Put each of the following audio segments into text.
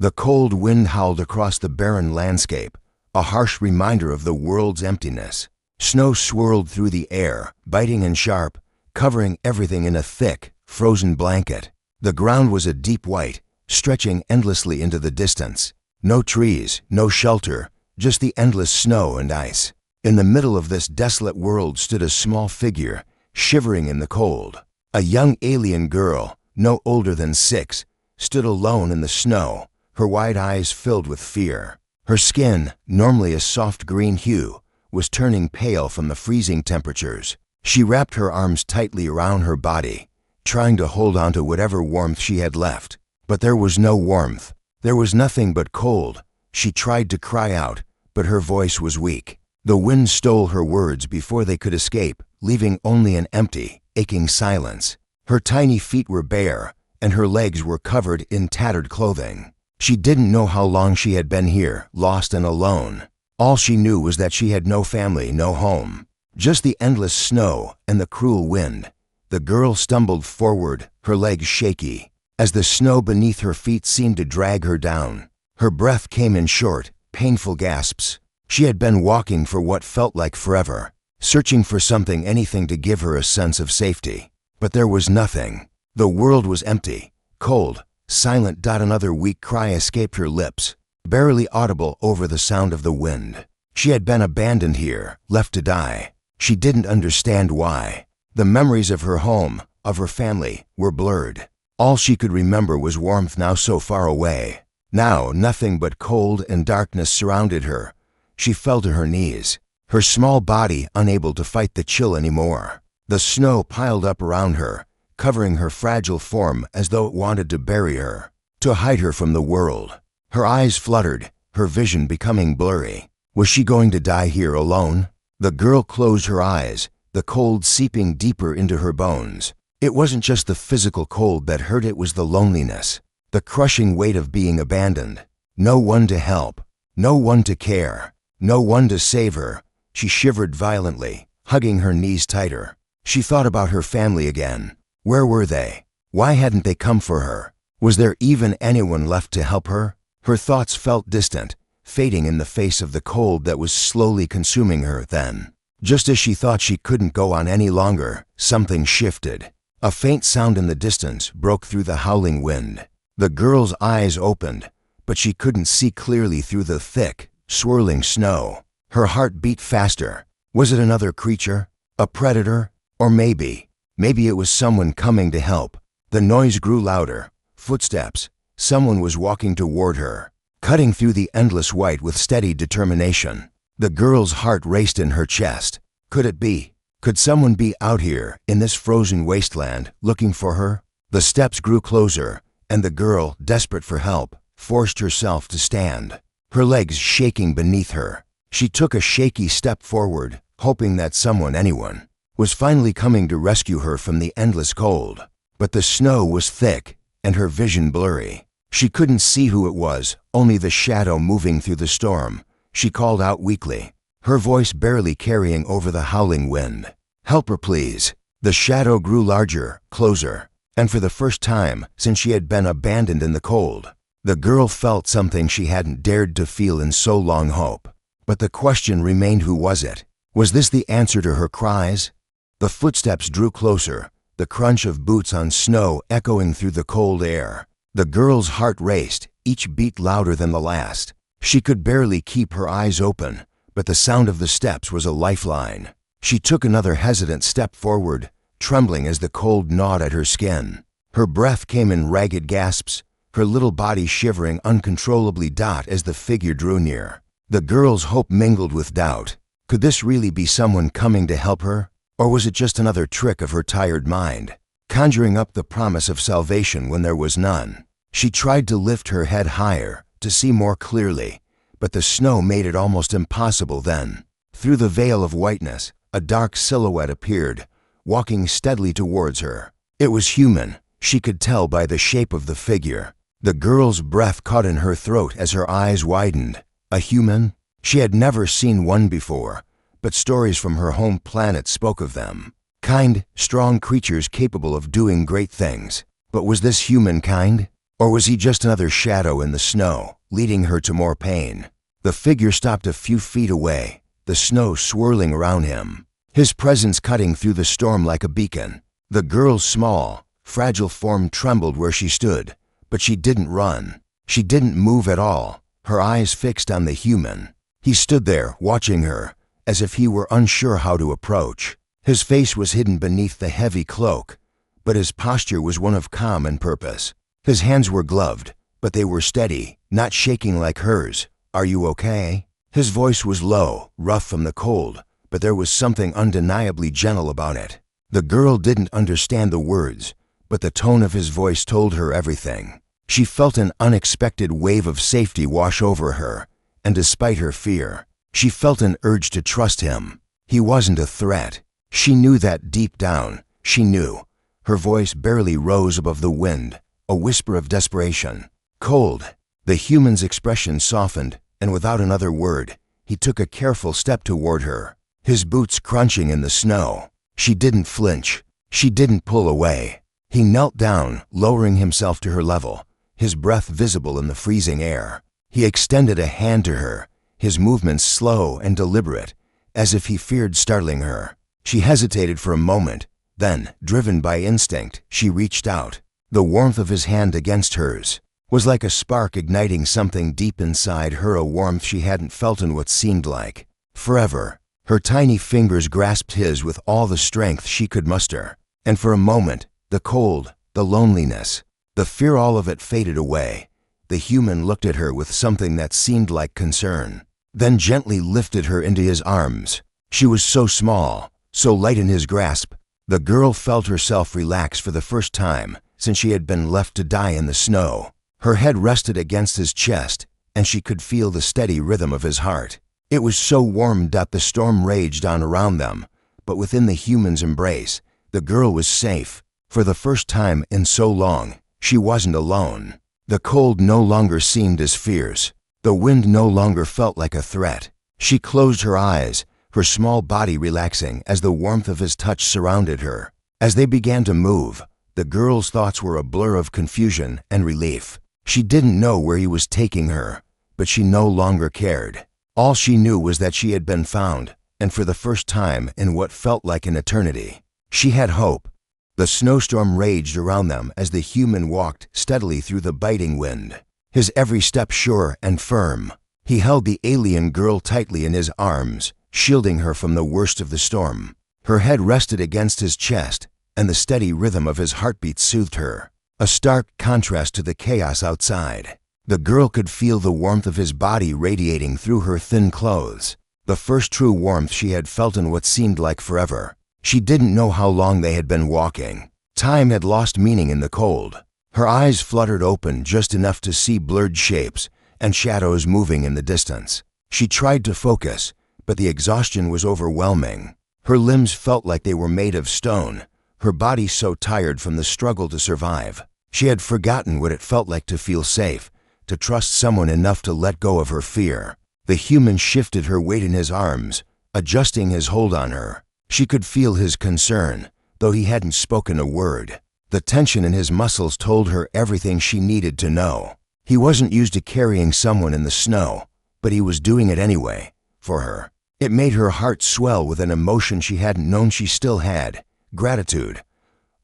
The cold wind howled across the barren landscape, a harsh reminder of the world's emptiness. Snow swirled through the air, biting and sharp, covering everything in a thick, frozen blanket. The ground was a deep white, stretching endlessly into the distance. No trees, no shelter, just the endless snow and ice. In the middle of this desolate world stood a small figure, shivering in the cold. A young alien girl, no older than 6, stood alone in the snow, her wide eyes filled with fear. Her skin, normally a soft green hue, was turning pale from the freezing temperatures. She wrapped her arms tightly around her body, trying to hold on to whatever warmth she had left. But there was no warmth. There was nothing but cold. She tried to cry out, but her voice was weak. The wind stole her words before they could escape, leaving only an empty, aching silence. Her tiny feet were bare, and her legs were covered in tattered clothing. She didn't know how long she had been here, lost and alone. All she knew was that she had no family, no home. Just the endless snow and the cruel wind. The girl stumbled forward, her legs shaky, as the snow beneath her feet seemed to drag her down. Her breath came in short, painful gasps. She had been walking for what felt like forever, searching for something, anything to give her a sense of safety. But there was nothing. The world was empty, cold, silent. Another weak cry escaped her lips, barely audible over the sound of the wind. She had been abandoned here, left to die. She didn't understand why. The memories of her home, of her family, were blurred. All she could remember was warmth now so far away. Now nothing but cold and darkness surrounded her. She fell to her knees, her small body unable to fight the chill anymore. The snow piled up around her, covering her fragile form as though it wanted to bury her, to hide her from the world. Her eyes fluttered, her vision becoming blurry. Was she going to die here alone? The girl closed her eyes, the cold seeping deeper into her bones. It wasn't just the physical cold that hurt, it was the loneliness, the crushing weight of being abandoned. No one to help, no one to care, no one to save her. She shivered violently, hugging her knees tighter. She thought about her family again. Where were they? Why hadn't they come for her? Was there even anyone left to help her? Her thoughts felt distant, fading in the face of the cold that was slowly consuming her. Then, just as she thought she couldn't go on any longer, something shifted. A faint sound in the distance broke through the howling wind. The girl's eyes opened, but she couldn't see clearly through the thick, swirling snow. Her heart beat faster. Was it another creature? A predator? Or maybe it was someone coming to help. The noise grew louder. Footsteps. Someone was walking toward her, cutting through the endless white with steady determination. The girl's heart raced in her chest. Could it be? Could someone be out here, in this frozen wasteland, looking for her? The steps grew closer, and the girl, desperate for help, forced herself to stand, her legs shaking beneath her. She took a shaky step forward, hoping that someone, anyone, was finally coming to rescue her from the endless cold. But the snow was thick, and her vision blurry. She couldn't see who it was, only the shadow moving through the storm. She called out weakly, her voice barely carrying over the howling wind. "Help her, please." The shadow grew larger, closer, and for the first time since she had been abandoned in the cold, the girl felt something she hadn't dared to feel in so long: hope. But the question remained, who was it? Was this the answer to her cries? The footsteps drew closer, the crunch of boots on snow echoing through the cold air. The girl's heart raced, each beat louder than the last. She could barely keep her eyes open, but the sound of the steps was a lifeline. She took another hesitant step forward, trembling as the cold gnawed at her skin. Her breath came in ragged gasps, her little body shivering uncontrollably. As the figure drew near, the girl's hope mingled with doubt. Could this really be someone coming to help her? Or was it just another trick of her tired mind, conjuring up the promise of salvation when there was none? She tried to lift her head higher, to see more clearly, but the snow made it almost impossible. Then, through the veil of whiteness, a dark silhouette appeared, walking steadily towards her. It was human, she could tell by the shape of the figure. The girl's breath caught in her throat as her eyes widened. A human? She had never seen one before, but stories from her home planet spoke of them. Kind, strong creatures capable of doing great things. But was this humankind? Or was he just another shadow in the snow, leading her to more pain? The figure stopped a few feet away, the snow swirling around him, his presence cutting through the storm like a beacon. The girl's small, fragile form trembled where she stood, but she didn't run. She didn't move at all, her eyes fixed on the human. He stood there, watching her, as if he were unsure how to approach. His face was hidden beneath the heavy cloak, but his posture was one of calm and purpose. His hands were gloved, but they were steady, not shaking like hers. "Are you okay?" His voice was low, rough from the cold, but there was something undeniably gentle about it. The girl didn't understand the words, but the tone of his voice told her everything. She felt an unexpected wave of safety wash over her, and despite her fear, she felt an urge to trust him. He wasn't a threat. She knew that deep down. She knew. Her voice barely rose above the wind, a whisper of desperation. "Cold." The human's expression softened, and without another word, he took a careful step toward her, his boots crunching in the snow. She didn't flinch. She didn't pull away. He knelt down, lowering himself to her level, his breath visible in the freezing air. He extended a hand to her, his movements slow and deliberate, as if he feared startling her. She hesitated for a moment, then, driven by instinct, she reached out. The warmth of his hand against hers was like a spark igniting something deep inside her, a warmth she hadn't felt in what seemed like forever. Her tiny fingers grasped his with all the strength she could muster, and for a moment, the cold, the loneliness, the fear, all of it faded away. The human looked at her with something that seemed like concern, then gently lifted her into his arms. She was so small, so light in his grasp. The girl felt herself relax for the first time since she had been left to die in the snow. Her head rested against his chest, and she could feel the steady rhythm of his heart. It was so warm that the storm raged on around them, but within the human's embrace, the girl was safe. For the first time in so long, she wasn't alone. The cold no longer seemed as fierce. The wind no longer felt like a threat. She closed her eyes, her small body relaxing as the warmth of his touch surrounded her. As they began to move, the girl's thoughts were a blur of confusion and relief. She didn't know where he was taking her, but she no longer cared. All she knew was that she had been found, and for the first time in what felt like an eternity. She had hope. The snowstorm raged around them as the human walked steadily through the biting wind, his every step sure and firm. He held the alien girl tightly in his arms, shielding her from the worst of the storm. Her head rested against his chest, and the steady rhythm of his heartbeat soothed her, a stark contrast to the chaos outside. The girl could feel the warmth of his body radiating through her thin clothes, the first true warmth she had felt in what seemed like forever. She didn't know how long they had been walking. Time had lost meaning in the cold. Her eyes fluttered open just enough to see blurred shapes and shadows moving in the distance. She tried to focus, but the exhaustion was overwhelming. Her limbs felt like they were made of stone, her body so tired from the struggle to survive. She had forgotten what it felt like to feel safe, to trust someone enough to let go of her fear. The human shifted her weight in his arms, adjusting his hold on her. She could feel his concern, though he hadn't spoken a word. The tension in his muscles told her everything she needed to know. He wasn't used to carrying someone in the snow, but he was doing it anyway, for her. It made her heart swell with an emotion she hadn't known she still had, gratitude.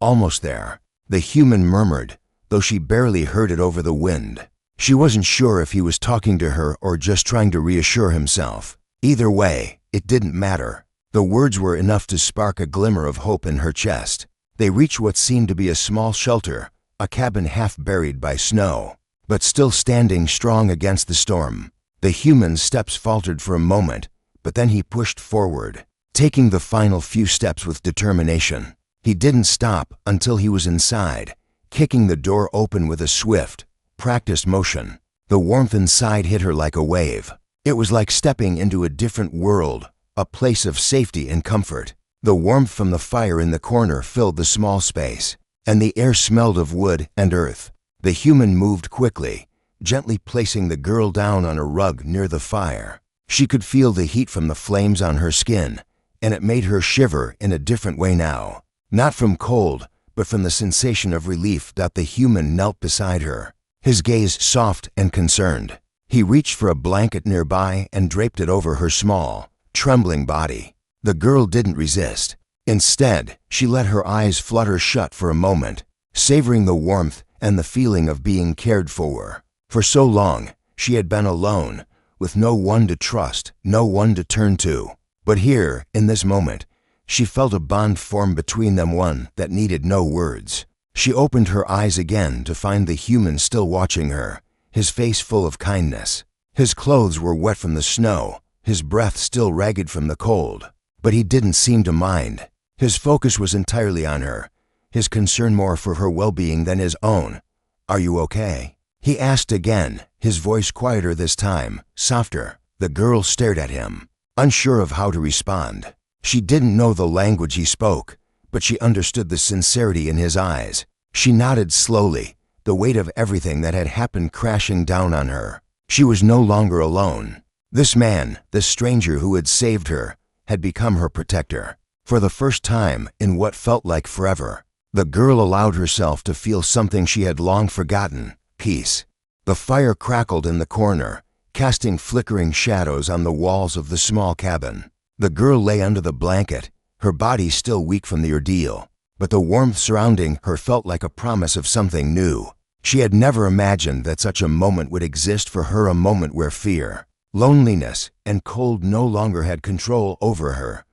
"Almost there," the human murmured, though she barely heard it over the wind. She wasn't sure if he was talking to her or just trying to reassure himself. Either way, it didn't matter. The words were enough to spark a glimmer of hope in her chest. They reached what seemed to be a small shelter, a cabin half buried by snow, but still standing strong against the storm. The human's steps faltered for a moment, but then he pushed forward, taking the final few steps with determination. He didn't stop until he was inside, kicking the door open with a swift, practiced motion. The warmth inside hit her like a wave. It was like stepping into a different world, a place of safety and comfort. The warmth from the fire in the corner filled the small space, and the air smelled of wood and earth. The human moved quickly, gently placing the girl down on a rug near the fire. She could feel the heat from the flames on her skin, and it made her shiver in a different way now. Not from cold, but from the sensation of relief that the human knelt beside her. his gaze soft and concerned. He reached for a blanket nearby and draped it over her small, trembling body. The girl didn't resist. Instead, she let her eyes flutter shut for a moment, savoring the warmth and the feeling of being cared for. For so long, she had been alone, with no one to trust, no one to turn to. But here, in this moment, she felt a bond form between them, one that needed no words. She opened her eyes again to find the human still watching her, his face full of kindness. His clothes were wet from the snow, his breath still ragged from the cold. But he didn't seem to mind. His focus was entirely on her, his concern more for her well-being than his own. "Are you okay?" he asked again, his voice quieter this time, softer. The girl stared at him, unsure of how to respond. She didn't know the language he spoke, but she understood the sincerity in his eyes. She nodded slowly, the weight of everything that had happened crashing down on her. She was no longer alone. This man, this stranger who had saved her, had become her protector. For the first time in what felt like forever, the girl allowed herself to feel something she had long forgotten: peace. The fire crackled in the corner, casting flickering shadows on the walls of the small cabin. The girl lay under the blanket, her body still weak from the ordeal, but the warmth surrounding her felt like a promise of something new. She had never imagined that such a moment would exist for her, a moment where fear, loneliness, and cold no longer had control over her.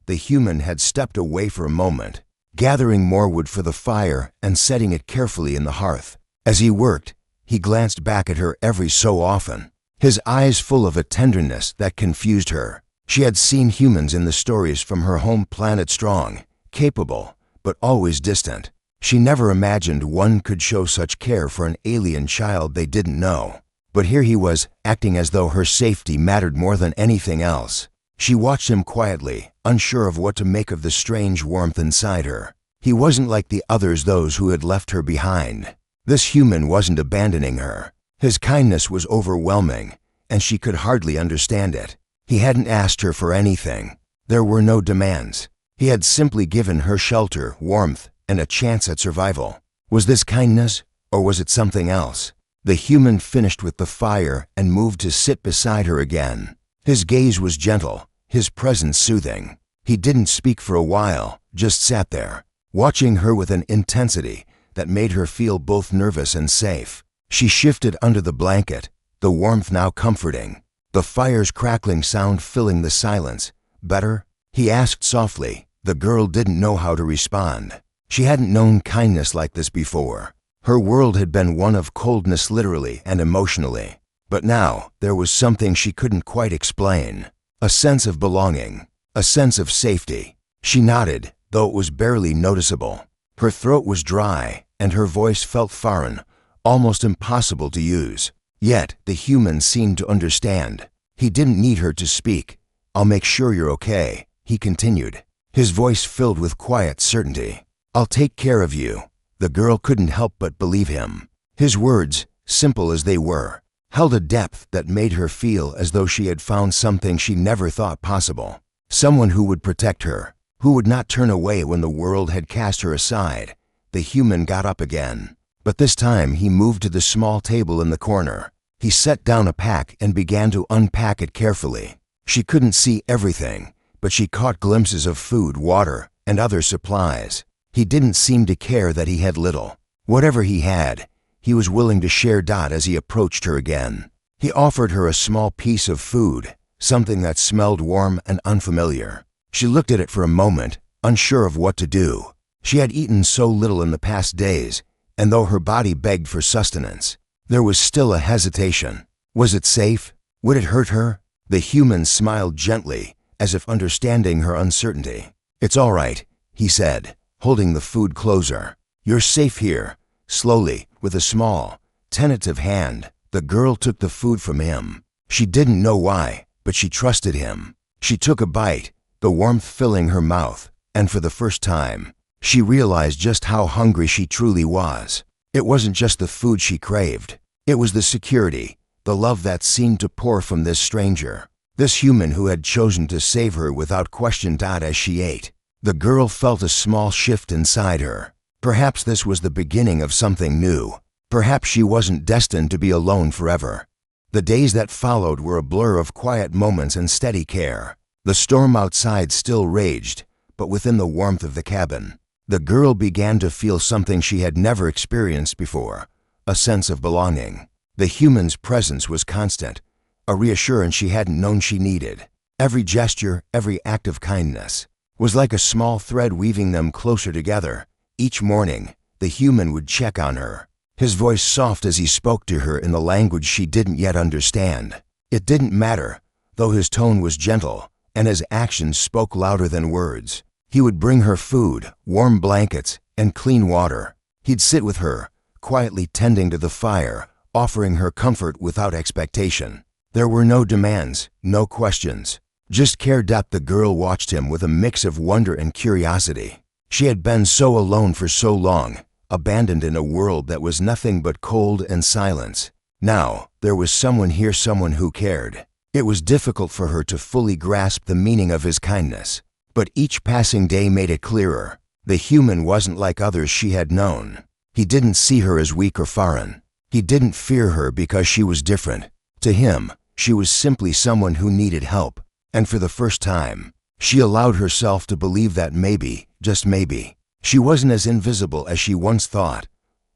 The human had stepped away for a moment, gathering more wood for the fire and setting it carefully in the hearth. As he worked, he glanced back at her every so often, his eyes full of a tenderness that confused her. She had seen humans in the stories from her home planet, strong, capable, but always distant. She never imagined one could show such care for an alien child they didn't know. But here he was, acting as though her safety mattered more than anything else. She watched him quietly, unsure of what to make of the strange warmth inside her. He wasn't like the others, those who had left her behind. This human wasn't abandoning her. His kindness was overwhelming, and she could hardly understand it. He hadn't asked her for anything. There were no demands. He had simply given her shelter, warmth, and a chance at survival. Was this kindness, or was it something else? The human finished with the fire and moved to sit beside her again. His gaze was gentle, his presence soothing. He didn't speak for a while, just sat there, watching her with an intensity that made her feel both nervous and safe. She shifted under the blanket, the warmth now comforting, the fire's crackling sound filling the silence. "Better?" he asked softly. The girl didn't know how to respond. She hadn't known kindness like this before. Her world had been one of coldness, literally and emotionally. But now there was something she couldn't quite explain. A sense of belonging, a sense of safety. She nodded, though it was barely noticeable. Her throat was dry, and her voice felt foreign, almost impossible to use. Yet the human seemed to understand. He didn't need her to speak. "I'll make sure you're okay," he continued, his voice filled with quiet certainty. "I'll take care of you." The girl couldn't help but believe him. His words, simple as they were, held a depth that made her feel as though she had found something she never thought possible. Someone who would protect her, who would not turn away when the world had cast her aside. The human got up again, but this time he moved to the small table in the corner. He set down a pack and began to unpack it carefully. She couldn't see everything, but she caught glimpses of food, water, and other supplies. He didn't seem to care that he had little. Whatever he had, he was willing to share. As he approached her again, he offered her a small piece of food, something that smelled warm and unfamiliar. She looked at it for a moment, unsure of what to do. She had eaten so little in the past days, and though her body begged for sustenance, there was still a hesitation. Was it safe? Would it hurt her? The human smiled gently, as if understanding her uncertainty. "It's all right," he said, holding the food closer. "You're safe here." Slowly, with a small, tentative hand, the girl took the food from him. She didn't know why, but she trusted him. She took a bite, the warmth filling her mouth, and for the first time, she realized just how hungry she truly was. It wasn't just the food she craved. It was the security, the love that seemed to pour from this stranger, this human who had chosen to save her without question. As she ate, the girl felt a small shift inside her. Perhaps this was the beginning of something new. Perhaps she wasn't destined to be alone forever. The days that followed were a blur of quiet moments and steady care. The storm outside still raged, but within the warmth of the cabin, the girl began to feel something she had never experienced before, a sense of belonging. The human's presence was constant, a reassurance she hadn't known she needed. Every gesture, every act of kindness was like a small thread weaving them closer together. Each morning, the human would check on her, his voice soft as he spoke to her in the language she didn't yet understand. It didn't matter, though his tone was gentle, and his actions spoke louder than words. He would bring her food, warm blankets, and clean water. He'd sit with her, quietly tending to the fire, offering her comfort without expectation. There were no demands, no questions, just care. The girl watched him with a mix of wonder and curiosity. She had been so alone for so long, abandoned in a world that was nothing but cold and silence. Now, there was someone here, someone who cared. It was difficult for her to fully grasp the meaning of his kindness, but each passing day made it clearer. The human wasn't like others she had known. He didn't see her as weak or foreign. He didn't fear her because she was different. To him, she was simply someone who needed help. And for the first time, she allowed herself to believe that maybe, just maybe, she wasn't as invisible as she once thought.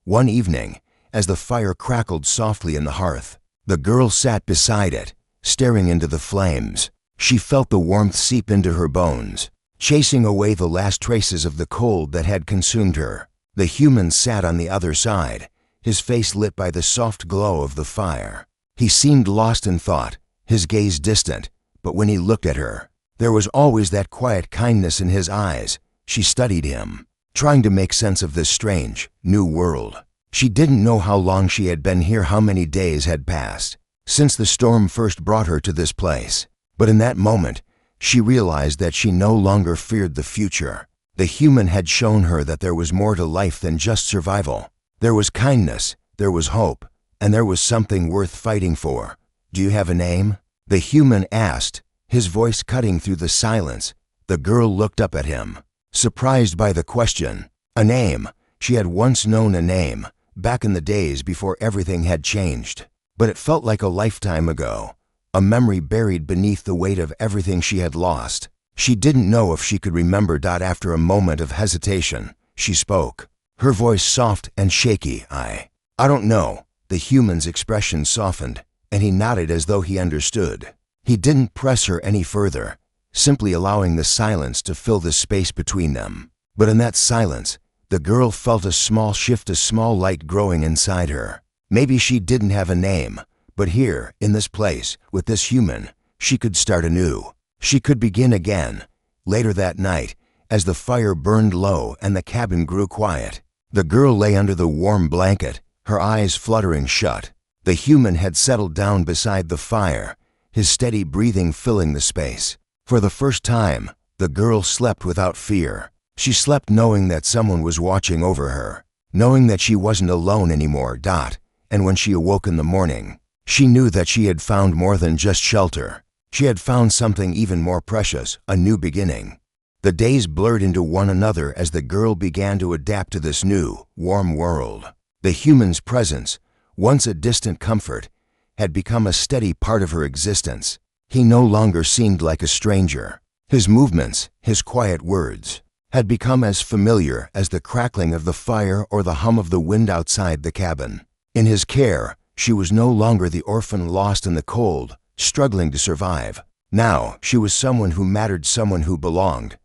One evening, as the fire crackled softly in the hearth, the girl sat beside it, staring into the flames. She felt the warmth seep into her bones, chasing away the last traces of the cold that had consumed her. The human sat on the other side, his face lit by the soft glow of the fire. He seemed lost in thought, his gaze distant, but when he looked at her, there was always that quiet kindness in his eyes. She studied him, trying to make sense of this strange, new world. She didn't know how long she had been here, how many days had passed since the storm first brought her to this place. But in that moment, she realized that she no longer feared the future. The human had shown her that there was more to life than just survival. There was kindness, there was hope, and there was something worth fighting for. "Do you have a name?" the human asked, his voice cutting through the silence. The girl looked up at him, surprised by the question. A name. She had once known a name, back in the days before everything had changed. But it felt like a lifetime ago, a memory buried beneath the weight of everything she had lost. She didn't know if she could remember. After a moment of hesitation, she spoke, her voice soft and shaky. I don't know." The human's expression softened, and he nodded as though he understood. He didn't press her any further, simply allowing the silence to fill the space between them. But in that silence, the girl felt a small shift, a small light growing inside her. Maybe she didn't have a name, but here, in this place, with this human, she could start anew. She could begin again. Later that night, as the fire burned low and the cabin grew quiet, the girl lay under the warm blanket, her eyes fluttering shut. The human had settled down beside the fire, his steady breathing filling the space. For the first time, the girl slept without fear. She slept knowing that someone was watching over her, knowing that she wasn't alone anymore. And when she awoke in the morning, she knew that she had found more than just shelter. She had found something even more precious, a new beginning. The days blurred into one another as the girl began to adapt to this new, warm world. The human's presence, once a distant comfort, had become a steady part of her existence. He no longer seemed like a stranger. His movements, his quiet words, had become as familiar as the crackling of the fire or the hum of the wind outside the cabin. In his care, she was no longer the orphan lost in the cold, struggling to survive. Now, she was someone who mattered, someone who belonged.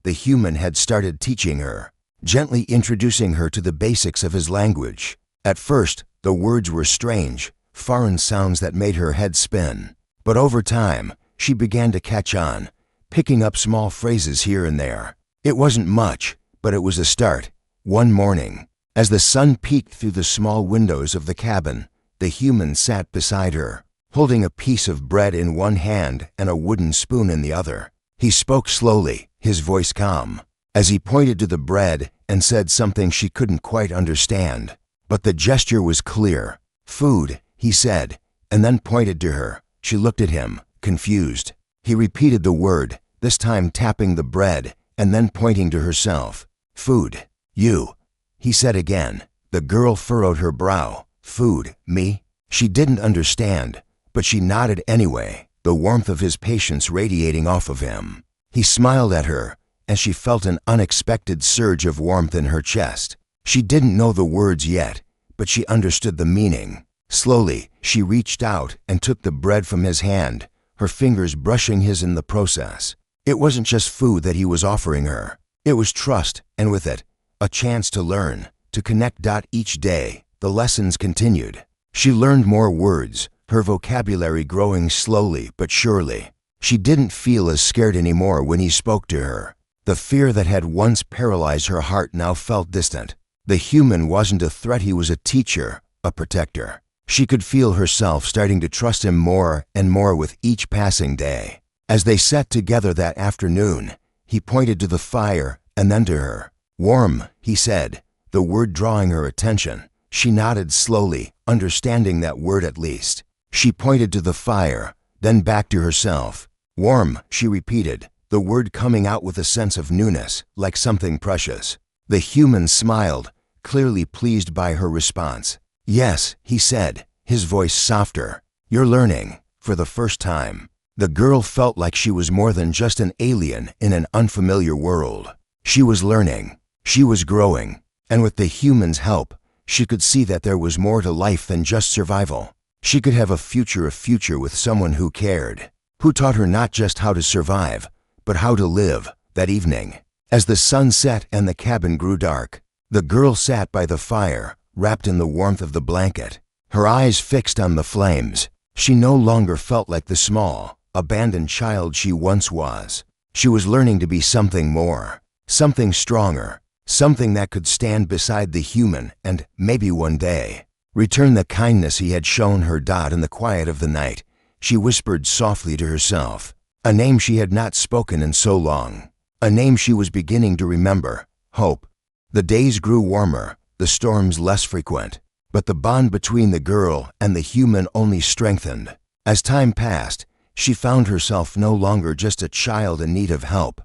The human had started teaching her, gently introducing her to the basics of his language. At first, the words were strange, foreign sounds that made her head spin. But over time, she began to catch on, picking up small phrases here and there. It wasn't much, but it was a start. One morning, as the sun peeked through the small windows of the cabin, the human sat beside her, holding a piece of bread in one hand and a wooden spoon in the other. He spoke slowly, his voice calm, as he pointed to the bread and said something she couldn't quite understand. But the gesture was clear. "Food," he said, and then pointed to her. She looked at him, confused. He repeated the word, this time tapping the bread and then pointing to herself. "Food. You," he said again, The girl furrowed her brow. Food, me? She didn't understand, but she nodded anyway, the warmth of his patience radiating off of him. He smiled at her, and she felt an unexpected surge of warmth in her chest. She didn't know the words yet, but she understood the meaning. Slowly, she reached out and took the bread from his hand, her fingers brushing his in the process. It wasn't just food that he was offering her. It was trust, and with it, a chance to learn, to connect. Each day, the lessons continued. She learned more words, her vocabulary growing slowly but surely. She didn't feel as scared anymore when he spoke to her. The fear that had once paralyzed her heart now felt distant. The human wasn't a threat, he was a teacher, a protector. She could feel herself starting to trust him more and more with each passing day. As they sat together that afternoon, he pointed to the fire and then to her. Warm, he said, the word drawing her attention. She nodded slowly, understanding that word at least. She pointed to the fire, then back to herself. Warm, she repeated, the word coming out with a sense of newness, like something precious. The human smiled, clearly pleased by her response. Yes, he said, his voice softer. You're learning, for the first time. The girl felt like she was more than just an alien in an unfamiliar world. She was learning, she was growing, and with the human's help, she could see that there was more to life than just survival. She could have a future with someone who cared, who taught her not just how to survive, but how to live. That evening, as the sun set and the cabin grew dark, the girl sat by the fire, wrapped in the warmth of the blanket, her eyes fixed on the flames. She no longer felt like the small, abandoned child she once was. She was learning to be something more, something stronger, something that could stand beside the human and, maybe one day, return the kindness he had shown her. In the quiet of the night, she whispered softly to herself, a name she had not spoken in so long, a name she was beginning to remember, Hope. The days grew warmer, the storms less frequent, but the bond between the girl and the human only strengthened. As time passed, she found herself no longer just a child in need of help,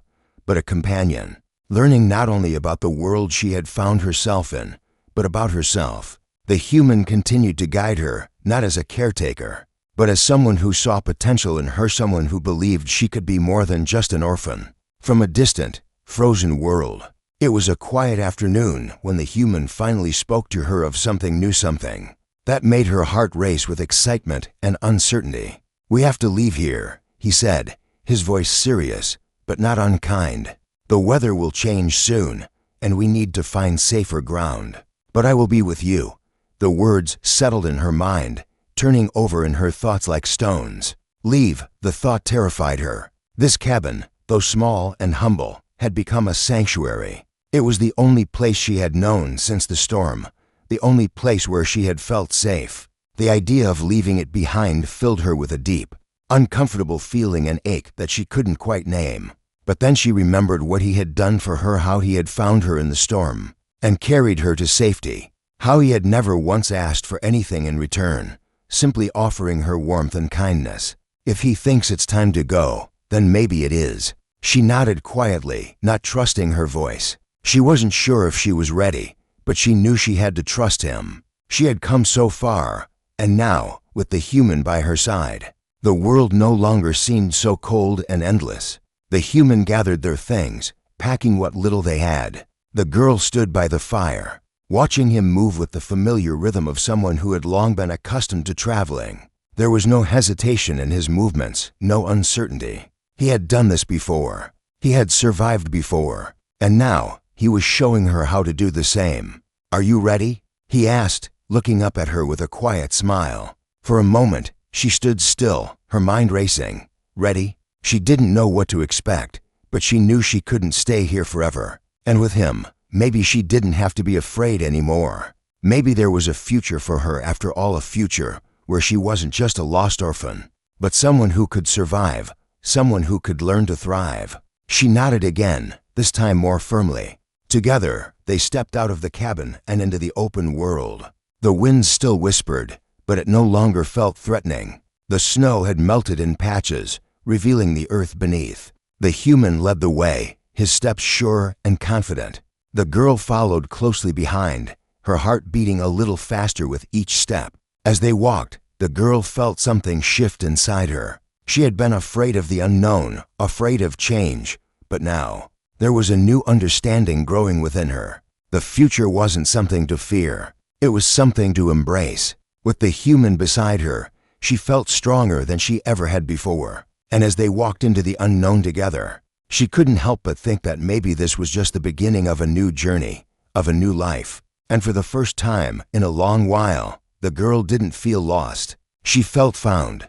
but a companion, learning not only about the world she had found herself in, but about herself. The human continued to guide her, not as a caretaker, but as someone who saw potential in her, someone who believed she could be more than just an orphan. From a distant, frozen world, it was a quiet afternoon when the human finally spoke to her of something new, something that made her heart race with excitement and uncertainty. We have to leave here, he said, his voice serious, but not unkind. The weather will change soon, and we need to find safer ground. But I will be with you. The words settled in her mind, turning over in her thoughts like stones. Leave, the thought terrified her. This cabin, though small and humble, had become a sanctuary. It was the only place she had known since the storm, the only place where she had felt safe. The idea of leaving it behind filled her with a deep, uncomfortable feeling, an ache that she couldn't quite name. But then she remembered what he had done for her, how he had found her in the storm and carried her to safety, how he had never once asked for anything in return, simply offering her warmth and kindness. If he thinks it's time to go, then maybe it is. She nodded quietly, not trusting her voice. She wasn't sure if she was ready, but she knew she had to trust him. She had come so far, and now, with the human by her side, the world no longer seemed so cold and endless. The human gathered their things, packing what little they had. The girl stood by the fire, watching him move with the familiar rhythm of someone who had long been accustomed to traveling. There was no hesitation in his movements, no uncertainty. He had done this before. He had survived before. And now, he was showing her how to do the same. Are you ready? He asked, looking up at her with a quiet smile. For a moment, she stood still, her mind racing. Ready? She didn't know what to expect, but she knew she couldn't stay here forever. And with him, maybe she didn't have to be afraid anymore. Maybe there was a future for her after all, a future where she wasn't just a lost orphan, but someone who could survive, someone who could learn to thrive. She nodded again, this time more firmly. Together, they stepped out of the cabin and into the open world. The wind still whispered, but it no longer felt threatening. The snow had melted in patches, revealing the earth beneath. The human led the way, his steps sure and confident. The girl followed closely behind, her heart beating a little faster with each step. As they walked, the girl felt something shift inside her. She had been afraid of the unknown, afraid of change, but now there was a new understanding growing within her. The future wasn't something to fear. It was something to embrace. With the human beside her, she felt stronger than she ever had before. And as they walked into the unknown together, she couldn't help but think that maybe this was just the beginning of a new journey, of a new life. And for the first time in a long while, the girl didn't feel lost. She felt found.